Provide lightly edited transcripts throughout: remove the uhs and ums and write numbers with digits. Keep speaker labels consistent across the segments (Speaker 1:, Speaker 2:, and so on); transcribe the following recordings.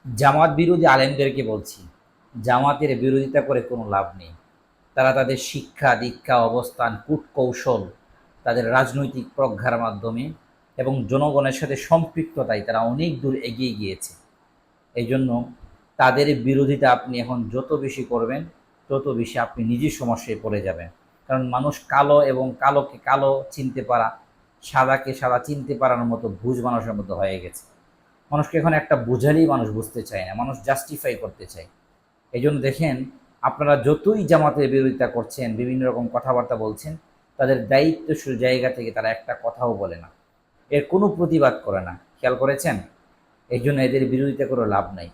Speaker 1: জামাত বিরোধী আলেমদেরকে বলছি, জামাতের বিরোধিতা করে কোনো লাভ নেই। তারা তাদের শিক্ষা দীক্ষা অবস্থান কূটকৌশল, তাদের রাজনৈতিক প্রজ্ঞার মাধ্যমে এবং জনগণের সাথে সম্পৃক্ততায় তারা অনেক দূর এগিয়ে গিয়েছে। এই জন্য তাদের বিরোধিতা আপনি এখন যত বেশি করবেন, তত বেশি আপনি নিজের সমস্যায় পড়ে যাবেন। কারণ মানুষ কালো এবং কালোকে কালো চিনতে পারা, সাদাকে সাদা চিনতে পারার মতো ভুজ মানুষের মতো হয়ে গেছে। মানুষকে এখন একটা বোঝালেই মানুষ বুঝতে চায় না, মানুষ জাস্টিফাই করতে চায়। এই জন্য দেখেন, আপনারা যতই জামাতের বিরোধিতা করছেন, বিভিন্ন রকম কথাবার্তা বলছেন, তাদের দায়িত্বশীল জায়গা থেকে তারা একটা কথাও বলে না, এর কোনো প্রতিবাদ করে না। খেয়াল করেছেন? এই জন্য এদের বিরোধিতা করে লাভ নাই।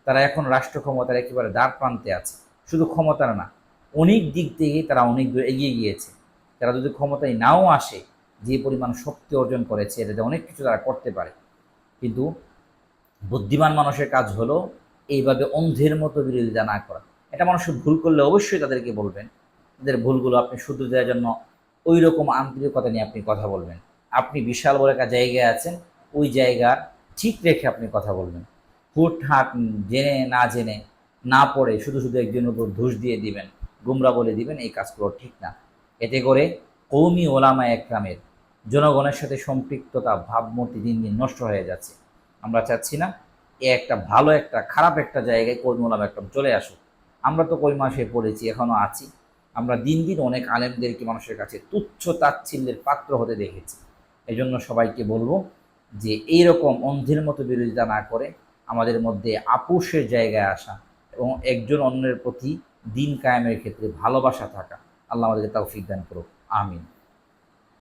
Speaker 1: তারা এখন রাষ্ট্র ক্ষমতার একেবারে দ্বার প্রান্তে আছে। শুধু ক্ষমতার না, অনেক দিক থেকেই তারা অনেক দূর এগিয়ে গিয়েছে। তারা যদি ক্ষমতায় নাও আসে, যে পরিমাণ শক্তি অর্জন করেছে, এটাতে অনেক কিছু তারা করতে পারে। কিন্তু বুদ্ধিমান মানুষের কাজ হলো এইভাবে অন্ধের মতো বিরোধিতা না করা। এটা মানুষের ভুল করলে অবশ্যই তাদেরকে বলবেন, তাদের ভুলগুলো আপনি শুধরে দেওয়ার জন্য ওই রকম আন্তরিকতা নিয়ে আপনি কথা বলবেন। আপনি বিশাল বড় একটা জায়গায় আছেন, ওই জায়গা ঠিক রেখে আপনি কথা বলবেন। হুটহাট জেনে না জেনে না পড়ে শুধু শুধু একজনের উপর দোষ দিয়ে দিবেন, গুমরা বলে দিবেন, এই কাজগুলো ঠিক না। এতে করে কওমি ওলামা একরামের জনগণের সাথে সম্পৃক্ততা ভাবমূর্তি দিন দিন নষ্ট হয়ে যাচ্ছে। আমরা চাচ্ছি না এ একটা ভালো একটা খারাপ একটা জায়গায় কওমি ওলামা একরাম চলে আসুক। আমরা তো কই মাসে পড়েছি, এখনো আছি। আমরা দিন দিন অনেক আলেমদেরকে মানুষের কাছে তুচ্ছ তাচ্ছিল্যের পাত্র হতে দেখেছি। এই জন্য সবাইকে বলবো যে এইরকম অন্ধের মতো বিরোধিতা না করে আমাদের মধ্যে আপোষের জায়গায় আসা এবং একজন অন্যের প্রতি দিন কায়েমের ক্ষেত্রে ভালোবাসা থাকা। আল্লাহ আমাদেরকে তৌফিক দান করুক। আমিন।